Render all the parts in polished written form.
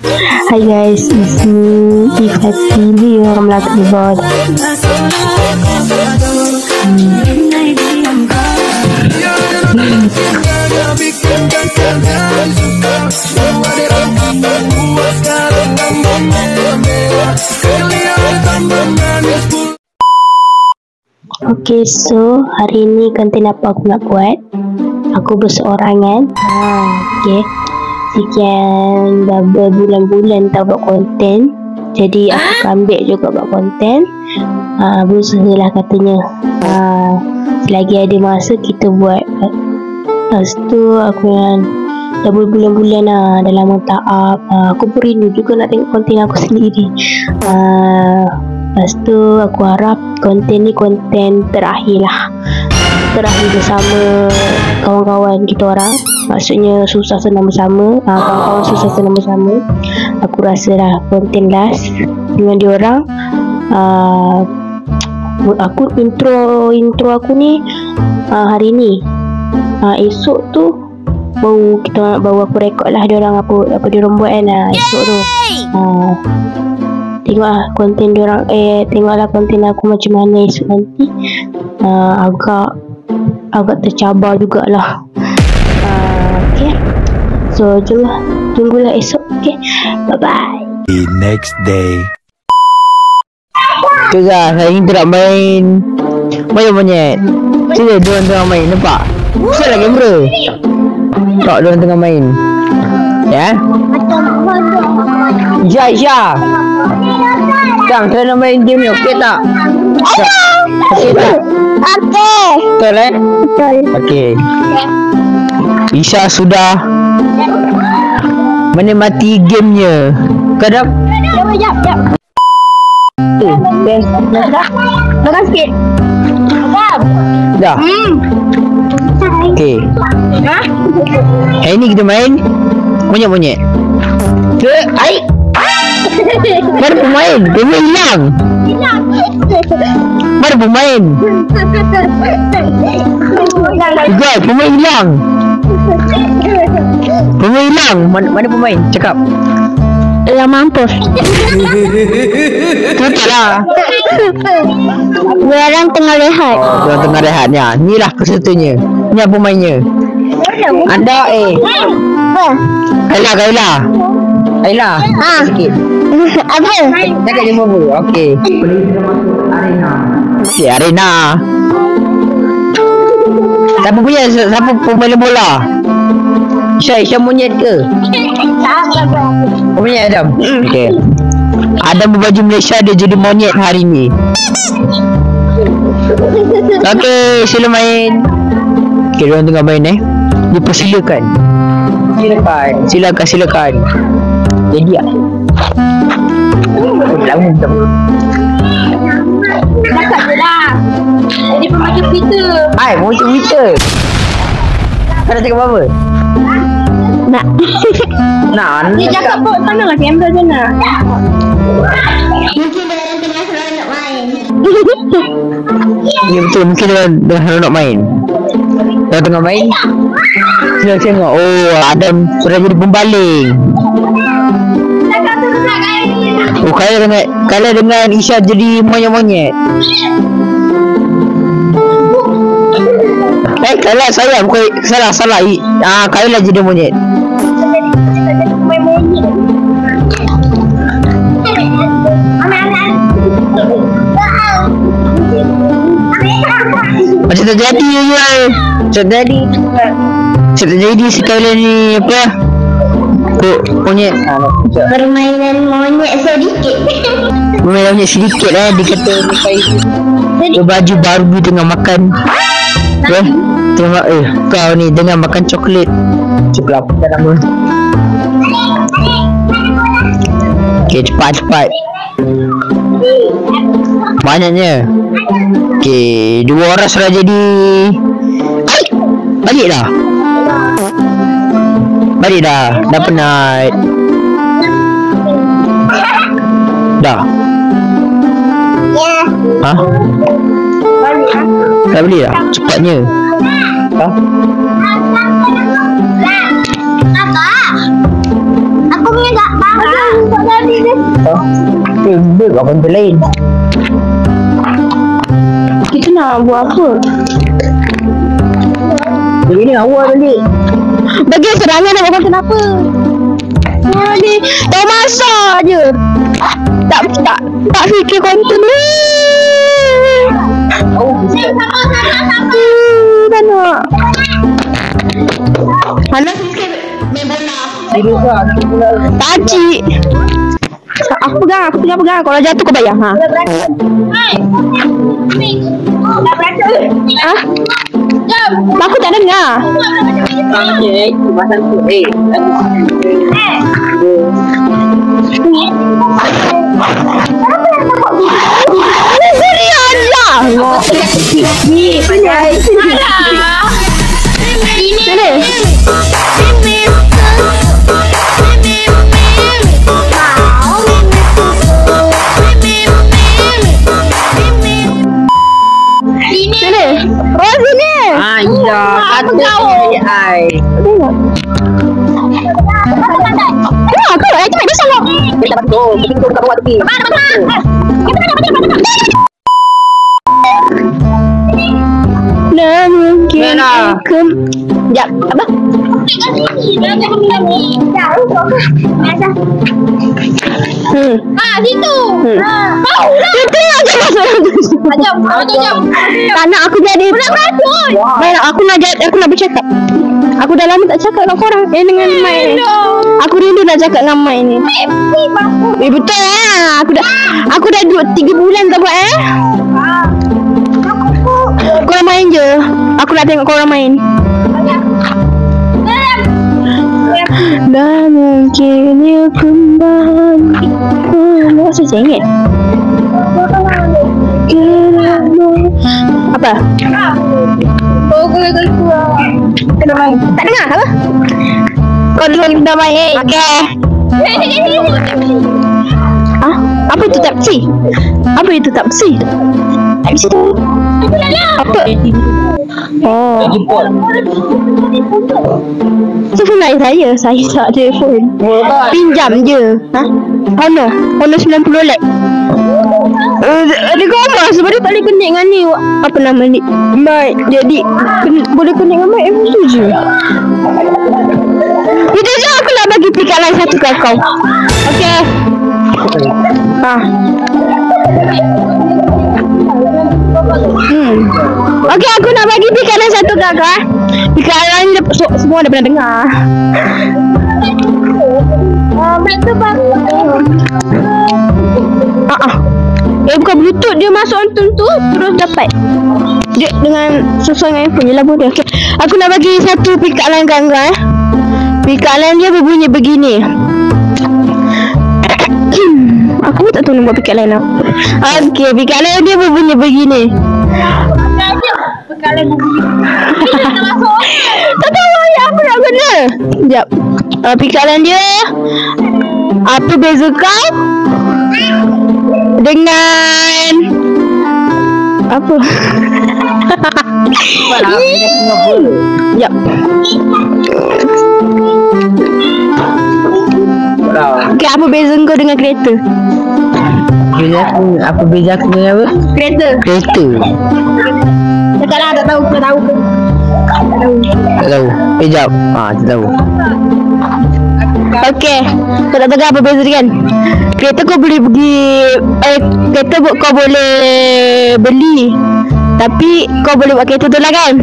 Hi guys, it's me, Ifati, Lior Melakibod. Okay, so hari ni konten apa aku nak buat? Aku berseorangan. Okay. Sekian dah berbulan-bulan tak buat konten. Jadi aku ambil juga buat konten. Berusahalah katanya. Selagi ada masa kita buat. Lepas tu aku dah berbulan-bulan dah lama tak up. Aku pun rindu juga nak tengok konten aku sendiri. Lepas tu aku harap konten ni konten terakhir lah. Terakhir bersama kawan-kawan kita orang. Maksudnya susah senang bersama. Kawan-kawan susah senang bersama. Aku rasa lah konten last dengan diorang. Aku intro aku ni hari ni. Esok tu baru aku rekod lah diorang apa diorang buat kan. Esok tu tengoklah konten diorang. Tengoklah konten aku macam mana esok nanti. Agak tercabar jugalah. Okay. So jomlah, tunggulah esok. Okay, bye bye. The next day. Tengah, saya ingin nak main monyet. Sini diorang tengah main, nampak? Saya lah kamera. Tak, diorang tengah main. Ya? Isya. Sekarang saya nak main game ni, okey tak? Okey tak? Okey. Betul eh? Betul. Okey. Isya sudah menikmati gamenya. Kau dah? Jap. Makan sikit. Dah? Okey. Hari ni kita main monyet-monyet. Ai! Mana pemain? Pemain hilang. Mana pemain? Guys, pemain hilang. Pemain hilang. Mana pemain? Cakap. Dah mampus. Tutuplah. Diorang tengah rehat. Diorang tengah rehat ni. Inilah pesertanya. Ni pemainnya. Anda Apa? Kailah. Sikit. Apa? Cakap jumpa dulu. Okey. Okey, arena. Siapa pemain bola? Isya monyet ke? Monyet Adam. Okey. Adam berbaju Malaysia, dia jadi monyet hari ni. Okey, sila main. Okey, diorang tengah main Dipersilakan. Silakan. Jadi lama betul. Cakap je lah. Jadi pembaca Twitter. Pembaca Twitter. Kau nak cakap apa? Nak. Dia cakap pun sana lah kamera sana. Mungkin diorang tengah seronok main. Ya betul, mungkin dia nak main. Dia tengah main. Kita tengok. Oh, Adam sudah jadi pembaling. Oh, kalau dengan Isya jadi monyet-monyet. Kalau saya bukan salah. Kailah jadi monyet. Macam terjadi sekali ni apa? Monyet. Permainan monyet sedikit. Permainan monyet sedikit dia kata baju Barbie tengah makan. Kau ni tengah makan coklat. Coklat apa nama? Okey, cepat. Banyaknya. Okey, 2 orang sudah jadi. Balik dah. Dah penat. Dah. Ya. Dah balik dah. Cepatnya. Apa? Aku punya tak tahu. Dia buat benda lain. Kita nak buat apa? Jadi ni awal balik. Bagi serangan nak buat konten apa? Ni tahu masak je. Tak fikir konten ni. Tak nak. Mana fikir main bola? Pakcik. Aku pegang. Kalau jatuh kau bayar. Ha. Aku tak dengar. Sekejap, apa? Situ. Bau lah. Situ aja masuk. Tajam. Tak nak aku jadi. Baik, aku nak bercakap. Aku dah lama tak cakap dengan korang. Dengan Mai ni. Aku rindu nak cakap dengan Mai ni. Betul Aku dah duduk 3 bulan tak buat Korang main je. Aku nak tengok korang main. Dan mungkin kembali. Masa sengit. Apa? Tak dengar apa? Kau dulu dah main. Okay. Apa itu taksi? Apa itu taksi? Taksi tu apa? Oh, telefon lain saya tak ada telefon. Pinjam je. Honor 90 lek. Dia koma sebab dia tak boleh connect dengan ni. Apa nama ni? Mic. Jadi boleh connect dengan mic itu je. Itu je aku nak bagi pikat lain satu kat kau. Okay. Okay, aku nak bagi pikat lain satu kat kau. Pikat lain semua dah pernah dengar. Mereka baru. Bukan bluetooth, dia masuk onton tu terus dapat. Dia dengan sesuai dengan handphone je lah boleh. Okay. Aku nak bagi satu pikat line kan guys. Pikat line dia berbunyi begini. Aku tak tahu nak buat pikat line apa. Okay, pikat line dia berbunyi begini. Pikat line tak tahu ya apa nak guna. Sekejap. Pikat line dia. Apa beza kau dengan apa? Ya. Okay, apa beza kau dengan kereta? Apa beza aku dengan apa? Kereta. Cakap lah, tak tahu. Tak tahu. Sekejap. Tak tahu. Okay, kau tak tahu apa beza dia kan? Kereta kau boleh pergi kereta kau boleh beli. Tapi kau boleh buat kereta tu lah kan?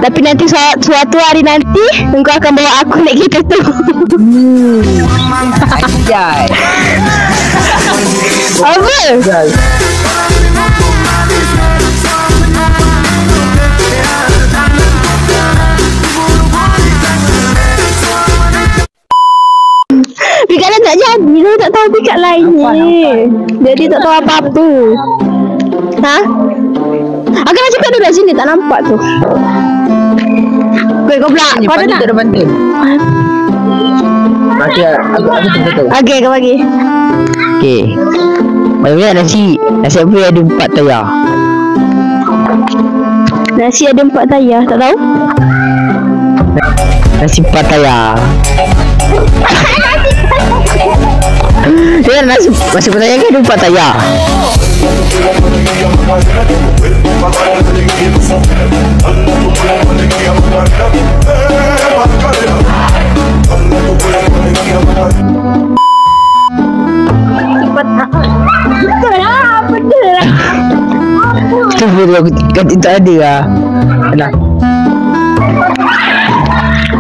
Tapi nanti suatu hari nanti kau akan bawa aku naik kereta tu. Ajay. Apa? Pikat lain tak jadi, dia tak tahu pikat lain ni. Jadi tak tahu apa-apa. Aku nak cakap dulu sini, tak nampak tu. Kau pula, kau ada tak? Aku tahu. Okay, kau bagi. Okay. Banyak nasi apa ada 4 tayar? Nasi ada 4 tayar, tak tahu? Nasi 4 tayar. kan masih pertanyaan kan 4 tayar. Tu pun aku kata tak ada lah. Nah.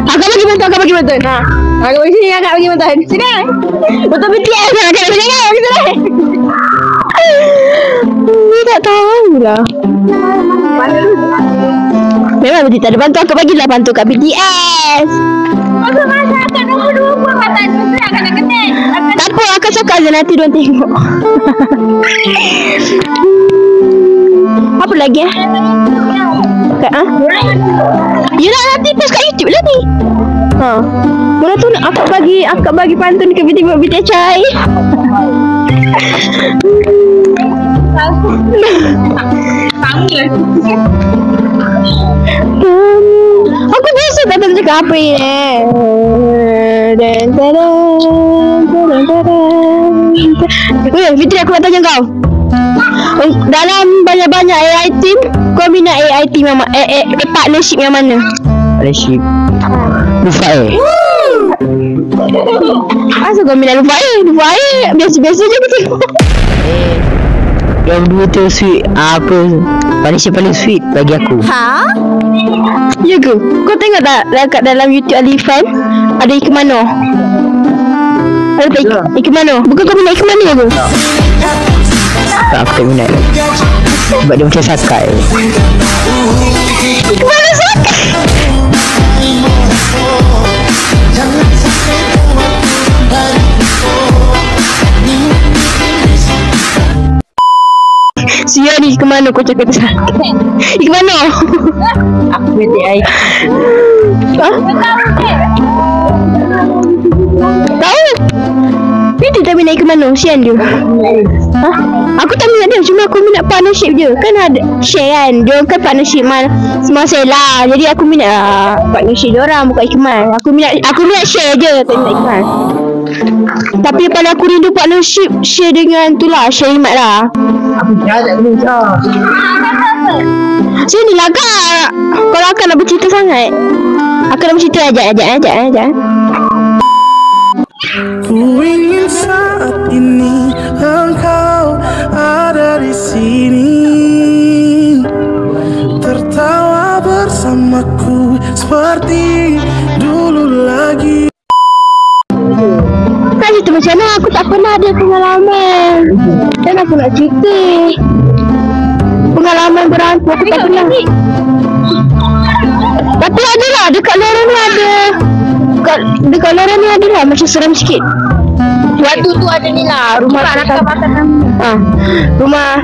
Akak bagi bantuan, akak bagi bantuan. Ha. Akak bagi sini, akak bagi bantuan. Sini. Betul BTS lah, akak bagi jangan bagi sini. Ni tak tahu lah. Memang betul tak ada bantu, akak bagilah bantu kat BTS. Masa akak nombor 2 pun bantuan. Mesti akak nak kena. Tak apa, akak cakap je nanti diorang tengok. Apa lagi Kak, yelah nanti post kat YouTube lah ni. Mula tu nak akak bagi pantun ke video BTS Chai. Aku biasa tak tahu cakap apa ni. Fitri, aku nak tanya kau. Dalam banyak-banyak AI team, kau minat AI team yang partnership yang mana? Partnership Lufae. Asal kau minat Lufae? Biasa-biasa je aku tengok. Yang dua tu sweet. Apa partnership paling sweet bagi aku. Ya ke? Kau tengok tak kat dalam YouTube Alifan ada Ikemano? Ada tak Ikemano? Bukan kau minat Ikemano ke? Tak, aku tak minat. Sebab dia macam Sakai. Ikemano Sakai? Sia ni Ikemano kau cakap tu Sakai. Ikemano? Aku minat AI. Tahu? Dia tak minat Ikemano, sian dia. Aku tak minat dia, cuma aku minat partnership je. Kan ada share kan, dia kan partnership semasa lah. Jadi aku minat partnership dia orang, bukan Ikman. Aku minat share je, tak minat Ikman. Tapi pada aku rindu partnership share dengan tu lah, share Imat lah. Aku tak minat. Sini lah kak. Kalau akak nak bercerita sangat, akak nak bercerita ajak. Ku ingin saat ini engkau ada di sini, tertawa bersamaku seperti dulu lagi. Kan cerita macam mana, aku tak pernah ada pengalaman. Dan aku nak cerita pengalaman berhantu, aku tak pernah. Tapi ada lah, dekat lorong ni ada. Dekat lorong ni ada lah, macam seram sikit. Waktu tu ada ni lah, rumah tak rumah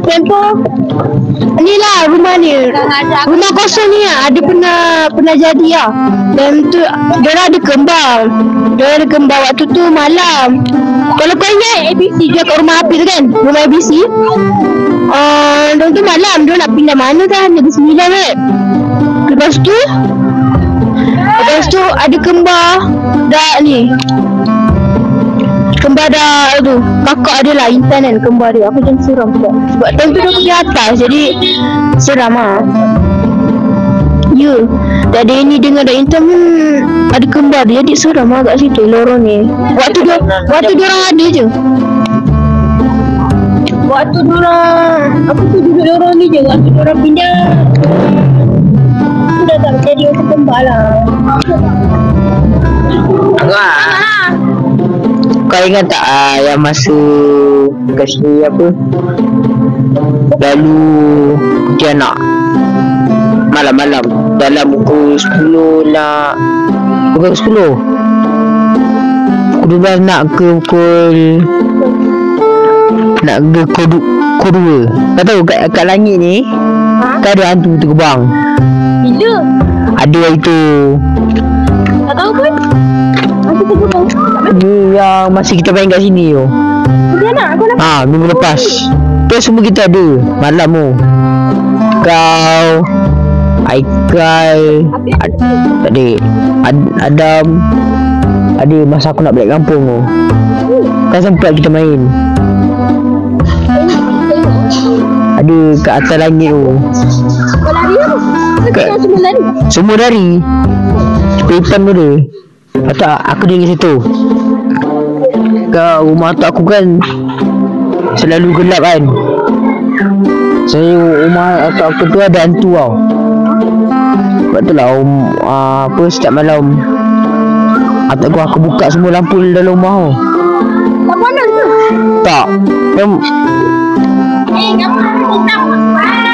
tempoh ni lah rumah ni. Rumah kosong ni lah, ada pernah jadi lah. Dan tu diorang ada kembar. Waktu tu malam. Kalau kau ingat ABC jual kat rumah api tu kan, rumah ABC. Dan tu malam dia nak pindah mana kan, jadi 9 kan. Lepas tu ada kembar dak ni. Kembar dak tu. Kakak dia lah, Intan kan kembar dia. Aku jangan seram juga. Sebab time tu dia pergi atas, jadi seram lah. Ya, tak ada ini dengar dak Intan pun ada kembar dia, jadi seram lah kat situ lorong ni. Waktu dia orang ada je. Waktu diorang, aku tu duduk lorong ni je. Waktu diorang pindah, aku dah tak jadi macam kembar lah. Kau ingat tak yang masa kat sini apa, lalu dia nak malam-malam dalam pukul 10 nak, bukan 10, pukul 12 nak ke pukul kod 2. Kau tahu kat langit ni kan ada hantu terbang. Bila? Ada itu. Tak tahu pun. Hantu terbang. Ni yang masa kita main kat sini tu. Dia nak, aku nak. Minggu lepas. Tu semua kita ada malam tu. Kau Aikal, Adam. Adik masa aku nak balik kampung tu. Kan sempat kita main. Ada kat atas langit tu. Kau lari apa? Semua lari. Hitam tu dia. Lepas tu aku duduk situ. Kat rumah atuk aku kan selalu gelap kan. Saya rumah atuk aku tu ada hantu tau. Sebab tu lah setiap malam atuk aku buka semua lampu dalam rumah tu. Tak panas tu? Tak.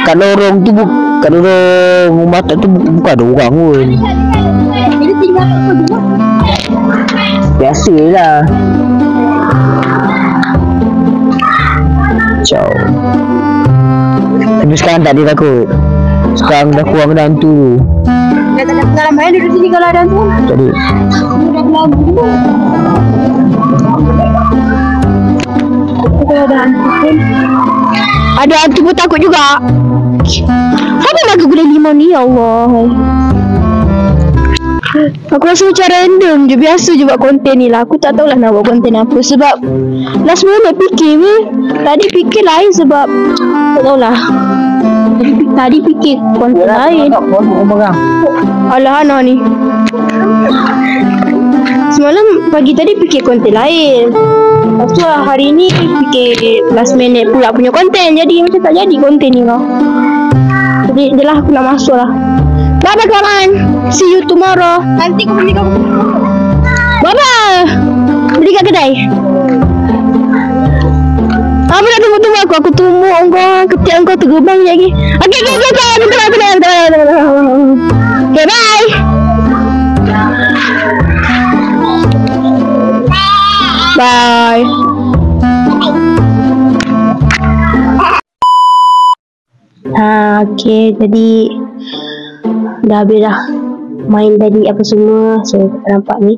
Kat lorong tu kat lorong rumah atuk tu bukan ada orang pun. Bila tinggal kat kau dulu? Biasalah. Ciao. Tapi sekarang tak ada takut. Sekarang dah kurang ada hantu tu. Dah tak ada pengalaman duduk sini kalau ada hantu? Tak ada. Dah berlalu dulu. Kalau ada hantu pun. Ada hantu pun takut juga. Apa lagu guna limau ni, ya Allah. Aku rasa macam random je. Biasa je buat konten ni lah. Aku tak tahulah nak buat konten apa. Sebab last moment fikir weh. Tadi fikir lain sebab tak tahulah. Tadi fikir konten lain. Alah Hana ni. Semalam pagi tadi fikir konten lain. Lepas tu hari ni fikir last minute pula punya konten. Jadi macam tak jadi konten ni kau. Jadi jelah aku nak masuk lah. Bye-bye kawan. See you tomorrow. Nanti aku beli kau. Bye-bye. Beli kat kedai. Apa nak tunggu-tunggu aku? Aku tunggu kau. Ketiak kau tergebang lagi. Okay. Okay, bye. Bye. Okay, jadi dah habis dah main tadi apa semua. So tak nampak ni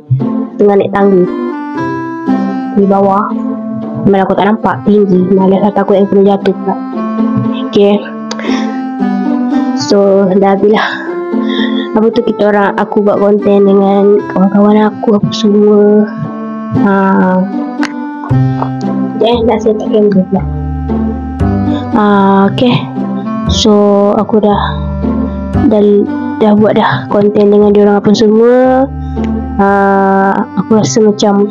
tengah naik tangga di bawah. Malah aku tak nampak tinggi. Malah saya takut yang kena jatuh pula. Okay, so dah habis lah. Apa tu kita orang, aku buat konten dengan kawan-kawan aku apa semua. Dah set kamera pula. Okay, so aku dah buat dah konten dengan diorang apa semua. Aku rasa macam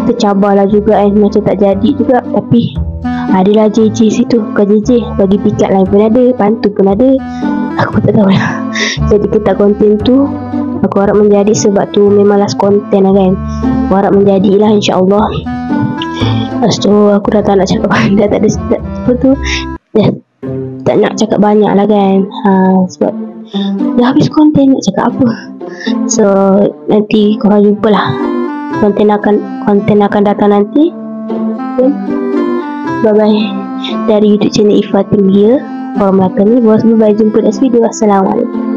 tercabar lah juga macam tak jadi juga. Tapi adalah JJ situ. Bukan JJ, bagi pikat lain pun ada, bantu pun ada. Aku tak tahu lah. Jadi kita konten tu aku harap menjadi, sebab tu memang last konten lah kan. Aku harap menjadilah insyaAllah. Lepas tu aku dah tak nak cakap banyak. Dah tak ada apa tu, dah tak nak cakap banyak lah kan. Sebab dah habis konten, nak cakap apa. So nanti korang jumpa lah. Konten akan datang nanti. Okay. Bye bye dari YouTube channel Ifa Tinggi. Orang Melaka ni. Bye, jumpa next video. Assalamualaikum.